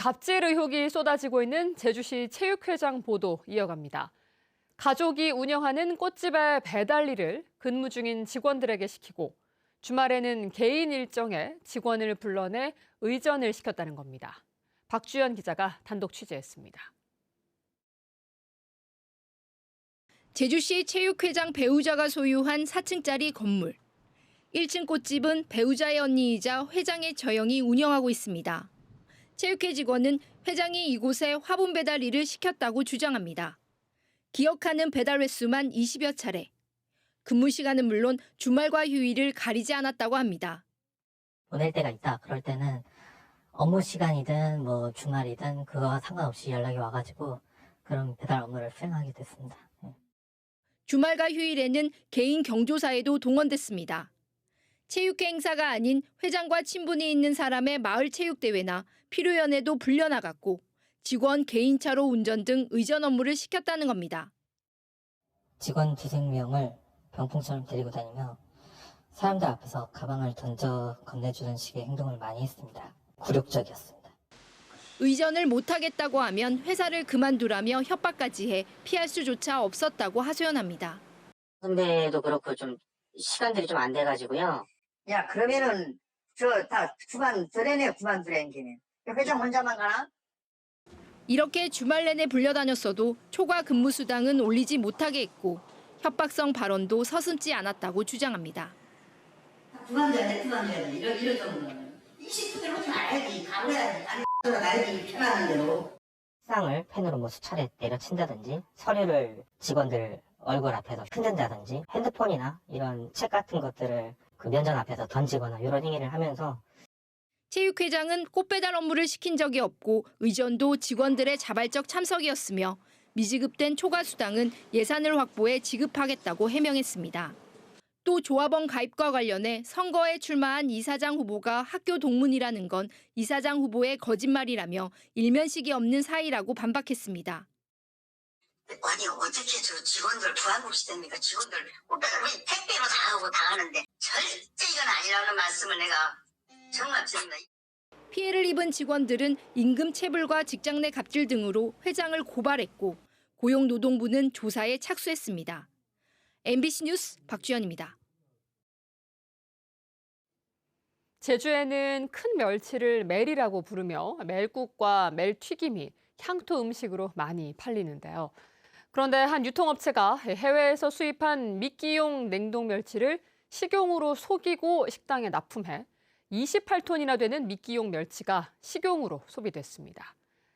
갑질 의혹이 쏟아지고 있는 제주시 체육회장 보도 이어갑니다. 가족이 운영하는 꽃집의 배달 일을 근무 중인 직원들에게 시키고 주말에는 개인 일정에 직원을 불러내 의전을 시켰다는 겁니다. 박주연 기자가 단독 취재했습니다. 제주시 체육회장 배우자가 소유한 4층짜리 건물. 1층 꽃집은 배우자의 언니이자 회장의 처형이 운영하고 있습니다. 체육회 직원은 회장이 이곳에 화분 배달 일을 시켰다고 주장합니다. 기억하는 배달 횟수만 20여 차례. 근무 시간은 물론 주말과 휴일을 가리지 않았다고 합니다. 보낼 때가 있다. 그럴 때는 업무 시간이든 주말이든 그거와 상관없이 연락이 와가지고 그런 배달 업무를 수행하게 됐습니다. 주말과 휴일에는 개인 경조사에도 동원됐습니다. 체육회 행사가 아닌 회장과 친분이 있는 사람의 마을 체육대회나 피로연에도 불려나갔고 직원 개인차로 운전 등 의전 업무를 시켰다는 겁니다. 직원 두세 명을 병풍처럼 데리고 다니며 사람들 앞에서 가방을 던져 건네주는 식의 행동을 많이 했습니다. 굴욕적이었습니다. 의전을 못하겠다고 하면 회사를 그만두라며 협박까지 해 피할 수조차 없었다고 하소연합니다. 선배도 그렇고 좀 시간들이 좀 안 돼가지고요. 야, 그러면은 저 다 그만두래네, 그만두래는. 회장 혼자만 가나? 이렇게 주말 내내 불려다녔어도 초과 근무 수당은 올리지 못하게 했고 협박성 발언도 서슴지 않았다고 주장합니다. 그만둬야 돼. 이럴 정도는. 20분을 오지 말아야지. 가버려야지. 아니, 가야지. 편하는 대로. 상을 펜으로 수차례 내려친다든지 서류를 직원들 얼굴 앞에서 흔든다든지 핸드폰이나 이런 책 같은 것들을 그 면전 앞에서 던지거나 이런 행위를 하면서 체육회장은 꽃배달 업무를 시킨 적이 없고 의전도 직원들의 자발적 참석이었으며 미지급된 초과 수당은 예산을 확보해 지급하겠다고 해명했습니다. 또 조합원 가입과 관련해 선거에 출마한 이사장 후보가 학교 동문이라는 건 이사장 후보의 거짓말이라며 일면식이 없는 사이라고 반박했습니다. 아니, 어떻게 저 직원들 부하국시 됩니까? 직원들 꽃배달 우리 택배로 다 하고 다 하는데 절대 이건 아니라는 말씀을 내가 정말 드립니다. 피해를 입은 직원들은 임금 체불과 직장 내 갑질 등으로 회장을 고발했고 고용노동부는 조사에 착수했습니다. MBC 뉴스 박주연입니다. 제주에는 큰 멸치를 멜이라고 부르며 멜국과 멜튀김이 향토 음식으로 많이 팔리는데요. 그런데 한 유통업체가 해외에서 수입한 미끼용 냉동 멸치를 식용으로 속이고 식당에 납품해 28톤이나 되는 미끼용 멸치가 식용으로 소비됐습니다.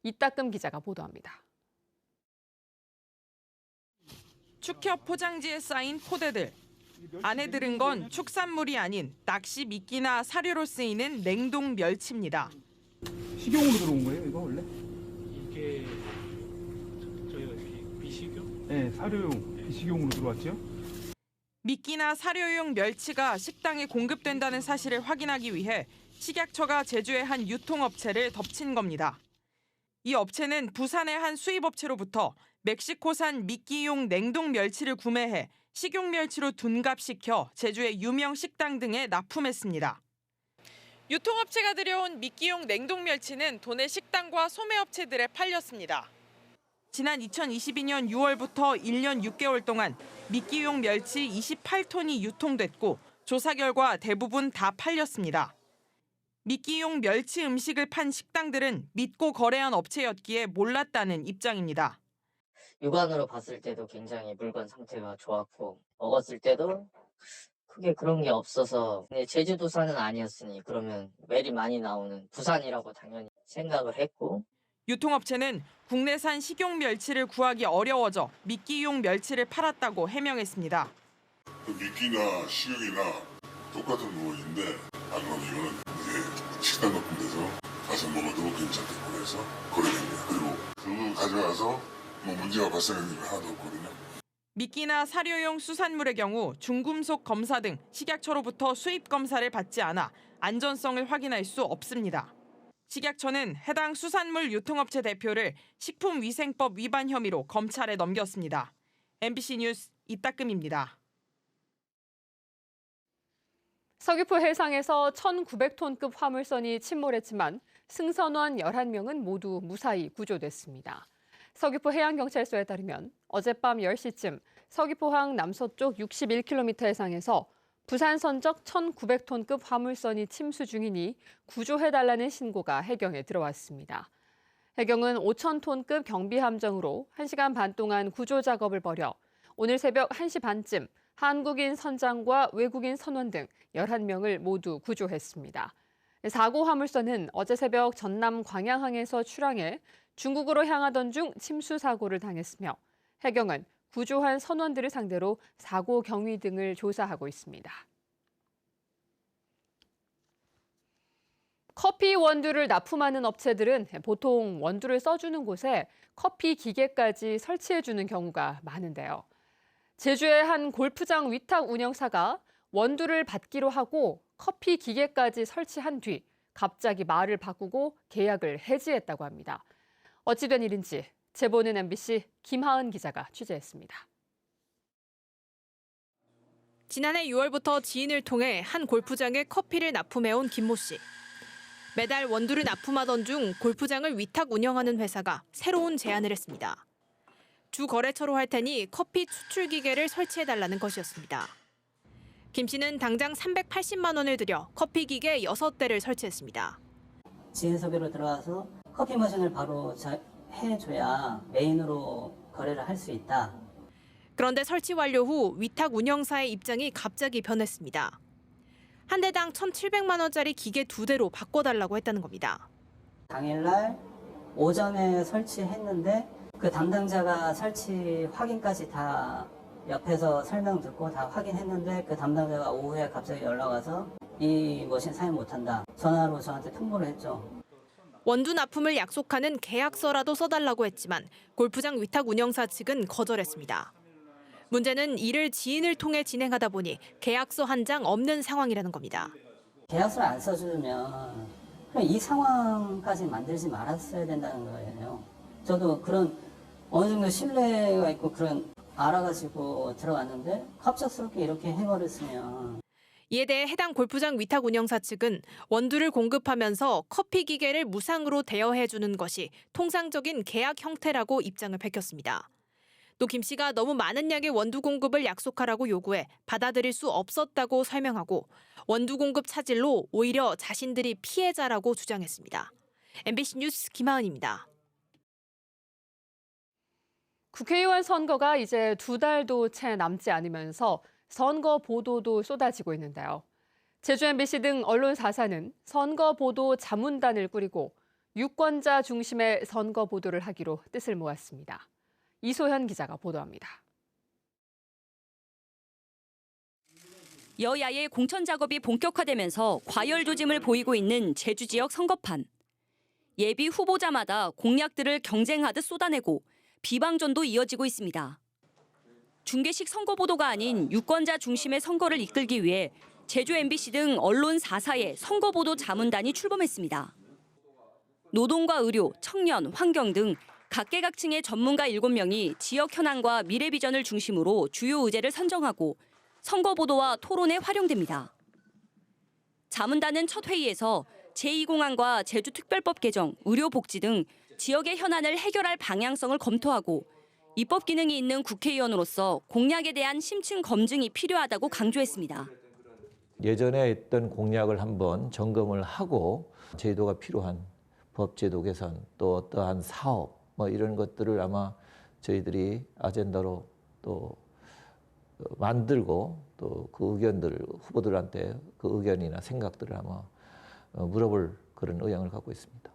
이따금 기자가 보도합니다. 축협 포장지에 쌓인 포대들. 안에 들은 건 축산물이 아닌 낚시 미끼나 사료로 쓰이는 냉동 멸치입니다. 식용으로 들어온 거예요, 이거 원래? 이게 저희가 비식용? 네, 사료용, 비식용으로 들어왔죠. 미끼나 사료용 멸치가 식당에 공급된다는 사실을 확인하기 위해 식약처가 제주의 한 유통업체를 덮친 겁니다. 이 업체는 부산의 한 수입업체로부터 멕시코산 미끼용 냉동 멸치를 구매해 식용 멸치로 둔갑시켜 제주의 유명 식당 등에 납품했습니다. 유통업체가 들여온 미끼용 냉동 멸치는 도내 식당과 소매업체들에 팔렸습니다. 지난 2022년 6월부터 1년 6개월 동안 미끼용 멸치 28톤이 유통됐고 조사 결과 대부분 다 팔렸습니다. 미끼용 멸치 음식을 판 식당들은 믿고 거래한 업체였기에 몰랐다는 입장입니다. 육안으로 봤을 때도 굉장히 물건 상태가 좋았고 먹었을 때도 크게 그런 게 없어서 근데 제주도산은 아니었으니 그러면 멜이 많이 나오는 부산이라고 당연히 생각을 했고 유통업체는 국내산 식용 멸치를 구하기 어려워져 미끼용 멸치를 팔았다고 해명했습니다. 미끼나 식용이나 똑같은 부분인데 그럼 이거는 이제 식당 같은 데서 가서 먹어도 괜찮다고 해서 거래됩니다. 그리고 그거 가져가서 문제가 발생하는 게 하나도 없거든요. 미끼나 사료용 수산물의 경우 중금속 검사 등 식약처로부터 수입 검사를 받지 않아 안전성을 확인할 수 없습니다. 식약처는 해당 수산물 유통업체 대표를 식품위생법 위반 혐의로 검찰에 넘겼습니다. MBC 뉴스 이따금입니다. 서귀포 해상에서 1,900톤급 화물선이 침몰했지만 승선원 11명은 모두 무사히 구조됐습니다. 서귀포 해양경찰서에 따르면 어젯밤 10시쯤 서귀포항 남서쪽 61km 해상에서 부산 선적 1,900톤급 화물선이 침수 중이니 구조해달라는 신고가 해경에 들어왔습니다. 해경은 5,000톤급 경비함정으로 1시간 반 동안 구조 작업을 벌여 오늘 새벽 1시 반쯤 한국인 선장과 외국인 선원 등 11명을 모두 구조했습니다. 사고 화물선은 어제 새벽 전남 광양항에서 출항해 중국으로 향하던 중 침수 사고를 당했으며 해경은 구조한 선원들을 상대로 사고 경위 등을 조사하고 있습니다. 커피 원두를 납품하는 업체들은 보통 원두를 써주는 곳에 커피 기계까지 설치해주는 경우가 많은데요. 제주의 한 골프장 위탁 운영사가 원두를 받기로 하고 커피 기계까지 설치한 뒤 갑자기 말을 바꾸고 계약을 해지했다고 합니다. 어찌된 일인지 제보는 MBC 김하은 기자가 취재했습니다. 지난해 6월부터 지인을 통해 한 골프장에 커피를 납품해온 김모 씨. 매달 원두를 납품하던 중 골프장을 위탁 운영하는 회사가 새로운 제안을 했습니다. 주 거래처로 할 테니 커피 추출 기계를 설치해달라는 것이었습니다. 김 씨는 당장 380만 원을 들여 커피 기계 6대를 설치했습니다. 지인 소개로 들어와서 커피 머신을 바로 해줘야 메인으로 거래를 할 수 있다. 그런데 설치 완료 후 위탁 운영사의 입장이 갑자기 변했습니다. 한 대당 1,700만 원짜리 기계 2대로 바꿔달라고 했다는 겁니다. 당일날 오전에 설치했는데 그 담당자가 설치 확인까지 다 옆에서 설명 듣고 다 확인했는데 그 담당자가 오후에 갑자기 연락 와서 이 머신 사용 못한다. 전화로 저한테 통보를 했죠. 원두 납품을 약속하는 계약서라도 써달라고 했지만 골프장 위탁 운영사 측은 거절했습니다. 문제는 이를 지인을 통해 진행하다 보니 계약서 한 장 없는 상황이라는 겁니다. 계약서를 안 써주면 그냥 이 상황까지 만들지 말았어야 된다는 거예요. 저도 그런 어느 정도 신뢰가 있고 그런 알아가지고 들어갔는데 갑작스럽게 이렇게 해버렸으면. 이에 대해 해당 골프장 위탁 운영사 측은 원두를 공급하면서 커피 기계를 무상으로 대여해주는 것이 통상적인 계약 형태라고 입장을 밝혔습니다. 또 김 씨가 너무 많은 양의 원두 공급을 약속하라고 요구해 받아들일 수 없었다고 설명하고 원두 공급 차질로 오히려 자신들이 피해자라고 주장했습니다. MBC 뉴스 김하은입니다. 국회의원 선거가 이제 2달도 채 남지 않으면서 선거 보도도 쏟아지고 있는데요. 제주 MBC 등 언론 4사는 선거 보도 자문단을 꾸리고 유권자 중심의 선거 보도를 하기로 뜻을 모았습니다. 이소현 기자가 보도합니다. 여야의 공천 작업이 본격화되면서 과열 조짐을 보이고 있는 제주 지역 선거판. 예비 후보자마다 공약들을 경쟁하듯 쏟아내고 비방전도 이어지고 있습니다. 중계식 선거 보도가 아닌 유권자 중심의 선거를 이끌기 위해 제주 MBC 등 언론 4사의 선거 보도 자문단이 출범했습니다. 노동과 의료, 청년, 환경 등 각계각층의 전문가 7명이 지역 현안과 미래 비전을 중심으로 주요 의제를 선정하고 선거 보도와 토론에 활용됩니다. 자문단은 첫 회의에서 제2공항과 제주특별법 개정, 의료복지 등 지역의 현안을 해결할 방향성을 검토하고 입법 기능이 있는 국회의원으로서 공약에 대한 심층 검증이 필요하다고 강조했습니다. 예전에 했던 공약을 한번 점검을 하고 제도가 필요한 법제도 개선 또 어떠한 사업 이런 것들을 아마 저희들이 아젠다로 또 만들고 또 그 의견들을 후보들한테 그 의견이나 생각들을 아마 물어볼 그런 의향을 갖고 있습니다.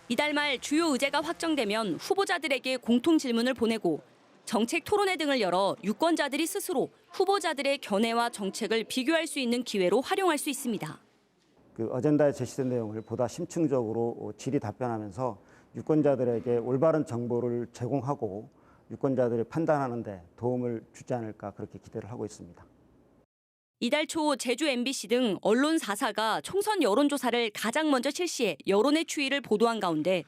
이달 말 주요 의제가 확정되면 후보자들에게 공통 질문을 보내고 정책 토론회 등을 열어 유권자들이 스스로 후보자들의 견해와 정책을 비교할 수 있는 기회로 활용할 수 있습니다. 그 어젠다에 제시된 내용을 보다 심층적으로 질의 답변하면서 유권자들에게 올바른 정보를 제공하고 유권자들이 판단하는 데 도움을 주지 않을까 그렇게 기대를 하고 있습니다. 이달 초 제주 MBC 등 언론 4사가 총선 여론조사를 가장 먼저 실시해 여론의 추이를 보도한 가운데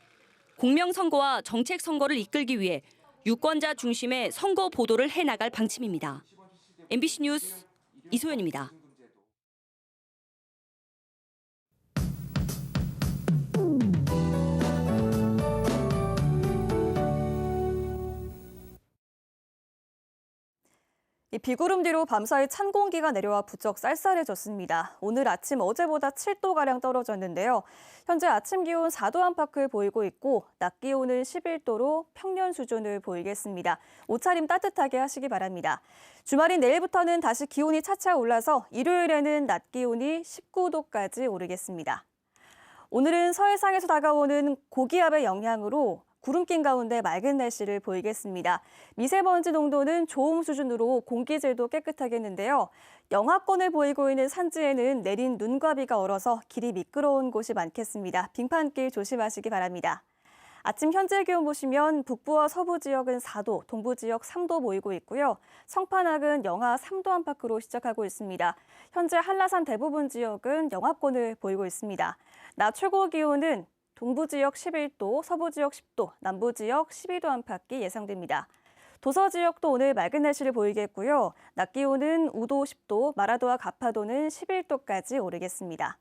공명선거와 정책선거를 이끌기 위해 유권자 중심의 선거 보도를 해나갈 방침입니다. MBC 뉴스 이소연입니다. 이 비구름 뒤로 밤사이 찬 공기가 내려와 부쩍 쌀쌀해졌습니다. 오늘 아침 어제보다 7도가량 떨어졌는데요. 현재 아침 기온 4도 안팎을 보이고 있고 낮 기온은 11도로 평년 수준을 보이겠습니다. 옷차림 따뜻하게 하시기 바랍니다. 주말인 내일부터는 다시 기온이 차차 올라서 일요일에는 낮 기온이 19도까지 오르겠습니다. 오늘은 서해상에서 다가오는 고기압의 영향으로 구름 낀 가운데 맑은 날씨를 보이겠습니다. 미세먼지 농도는 좋음 수준으로 공기질도 깨끗하겠는데요. 영하권을 보이고 있는 산지에는 내린 눈과 비가 얼어서 길이 미끄러운 곳이 많겠습니다. 빙판길 조심하시기 바랍니다. 아침 현재 기온 보시면 북부와 서부 지역은 4도, 동부 지역 3도 보이고 있고요. 성판악은 영하 3도 안팎으로 시작하고 있습니다. 현재 한라산 대부분 지역은 영하권을 보이고 있습니다. 낮 최고 기온은 동부 지역 11도, 서부 지역 10도, 남부 지역 12도 안팎이 예상됩니다. 도서 지역도 오늘 맑은 날씨를 보이겠고요. 낮 기온은 우도 10도, 마라도와 가파도는 11도까지 오르겠습니다.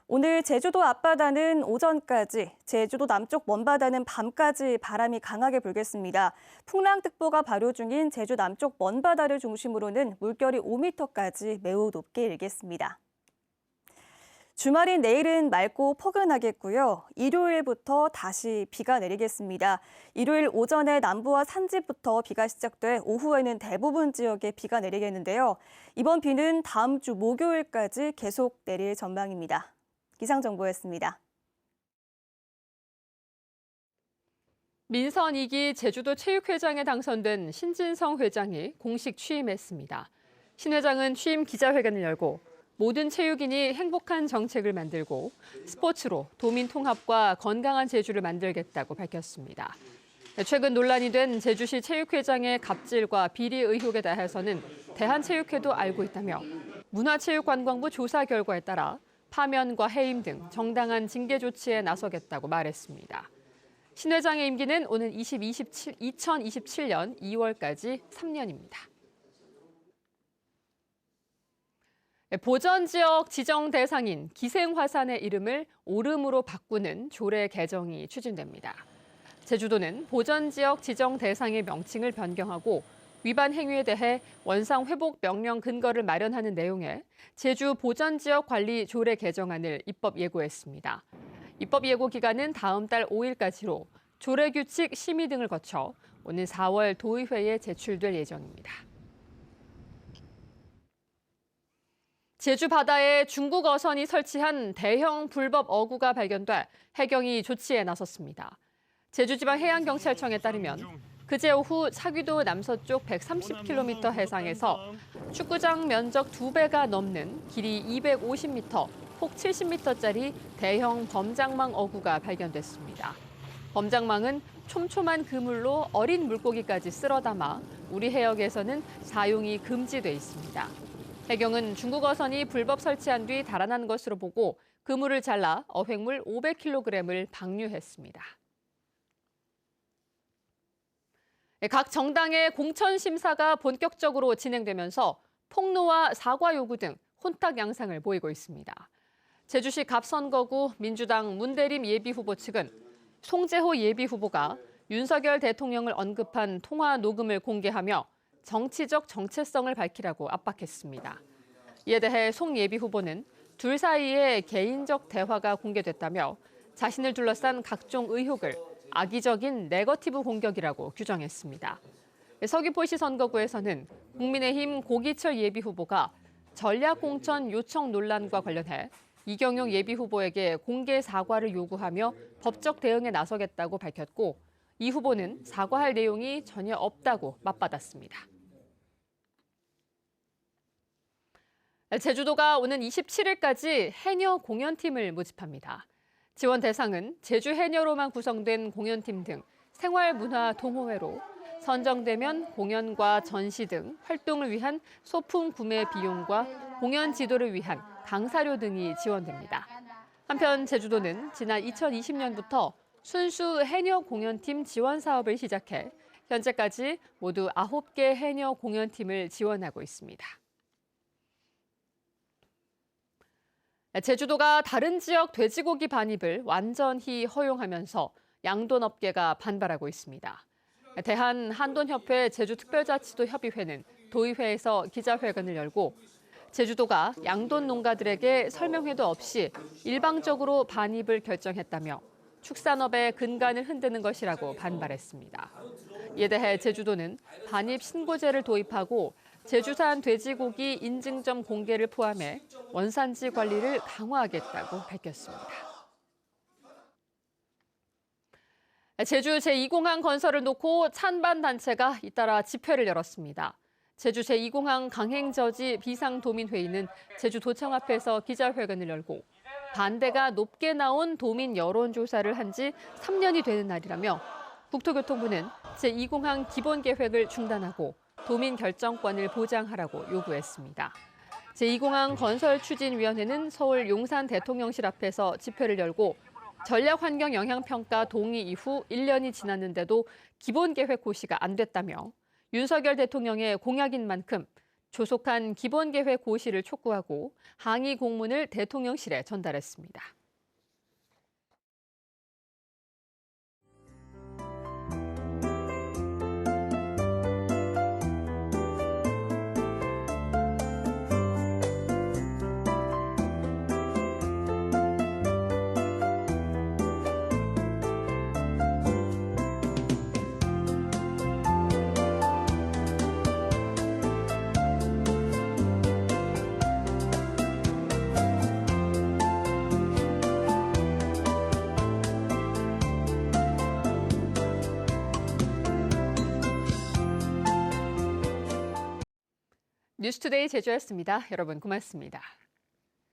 오늘 제주도 앞바다는 오전까지, 제주도 남쪽 먼바다는 밤까지 바람이 강하게 불겠습니다. 풍랑특보가 발효 중인 제주 남쪽 먼바다를 중심으로는 물결이 5m까지 매우 높게 일겠습니다. 주말인 내일은 맑고 포근하겠고요. 일요일부터 다시 비가 내리겠습니다. 일요일 오전에 남부와 산지부터 비가 시작돼 오후에는 대부분 지역에 비가 내리겠는데요. 이번 비는 다음 주 목요일까지 계속 내릴 전망입니다. 기상정보였습니다. 민선 2기 제주도 체육회장에 당선된 신진성 회장이 공식 취임했습니다. 신 회장은 취임 기자회견을 열고 모든 체육인이 행복한 정책을 만들고 스포츠로 도민 통합과 건강한 제주를 만들겠다고 밝혔습니다. 최근 논란이 된 제주시 체육회장의 갑질과 비리 의혹에 대해서는 대한체육회도 알고 있다며 문화체육관광부 조사 결과에 따라 파면과 해임 등 정당한 징계 조치에 나서겠다고 말했습니다. 신 회장의 임기는 오는 2027년 2월까지 3년입니다. 보전지역 지정 대상인 기생화산의 이름을 오름으로 바꾸는 조례 개정이 추진됩니다. 제주도는 보전지역 지정 대상의 명칭을 변경하고 위반 행위에 대해 원상회복 명령 근거를 마련하는 내용의 제주 보전지역 관리 조례 개정안을 입법 예고했습니다. 입법 예고 기간은 다음 달 5일까지로 조례 규칙 심의 등을 거쳐 오는 4월 도의회에 제출될 예정입니다. 제주 바다에 중국 어선이 설치한 대형 불법 어구가 발견돼 해경이 조치에 나섰습니다. 제주지방해양경찰청에 따르면 그제 오후 사귀도 남서쪽 130km 해상에서 축구장 면적 2배가 넘는 길이 250m, 폭 70m짜리 대형 범장망 어구가 발견됐습니다. 범장망은 촘촘한 그물로 어린 물고기까지 쓸어 담아 우리 해역에서는 사용이 금지돼 있습니다. 해경은 중국 어선이 불법 설치한 뒤 달아난 것으로 보고 그물을 잘라 어획물 500kg을 방류했습니다. 각 정당의 공천 심사가 본격적으로 진행되면서 폭로와 사과 요구 등 혼탁 양상을 보이고 있습니다. 제주시 갑선거구 민주당 문대림 예비후보 측은 송재호 예비후보가 윤석열 대통령을 언급한 통화 녹음을 공개하며 정치적 정체성을 밝히라고 압박했습니다. 이에 대해 송 예비후보는 둘 사이에 개인적 대화가 공개됐다며 자신을 둘러싼 각종 의혹을 악의적인 네거티브 공격이라고 규정했습니다. 서귀포시 선거구에서는 국민의힘 고기철 예비후보가 전략공천 요청 논란과 관련해 이경용 예비후보에게 공개 사과를 요구하며 법적 대응에 나서겠다고 밝혔고 이 후보는 사과할 내용이 전혀 없다고 맞받았습니다. 제주도가 오는 27일까지 해녀 공연팀을 모집합니다. 지원 대상은 제주 해녀로만 구성된 공연팀 등 생활문화 동호회로 선정되면 공연과 전시 등 활동을 위한 소품 구매 비용과 공연 지도를 위한 강사료 등이 지원됩니다. 한편 제주도는 지난 2020년부터 순수 해녀 공연팀 지원 사업을 시작해 현재까지 모두 9개 해녀 공연팀을 지원하고 있습니다. 제주도가 다른 지역 돼지고기 반입을 완전히 허용하면서 양돈업계가 반발하고 있습니다. 대한한돈협회 제주특별자치도 협의회는 도의회에서 기자회견을 열고 제주도가 양돈 농가들에게 설명회도 없이 일방적으로 반입을 결정했다며 축산업의 근간을 흔드는 것이라고 반발했습니다. 이에 대해 제주도는 반입 신고제를 도입하고 제주산 돼지고기 인증점 공개를 포함해 원산지 관리를 강화하겠다고 밝혔습니다. 제주 제2공항 건설을 놓고 찬반 단체가 잇따라 집회를 열었습니다. 제주 제2공항 강행저지 비상도민회의는 제주도청 앞에서 기자회견을 열고 반대가 높게 나온 도민 여론조사를 한 지 3년이 되는 날이라며 국토교통부는 제2공항 기본계획을 중단하고 도민 결정권을 보장하라고 요구했습니다. 제2공항 건설추진위원회는 서울 용산 대통령실 앞에서 집회를 열고 전략환경영향평가 동의 이후 1년이 지났는데도 기본계획 고시가 안 됐다며 윤석열 대통령의 공약인 만큼 조속한 기본계획 고시를 촉구하고 항의 공문을 대통령실에 전달했습니다. 뉴스투데이 제주였습니다. 여러분 고맙습니다.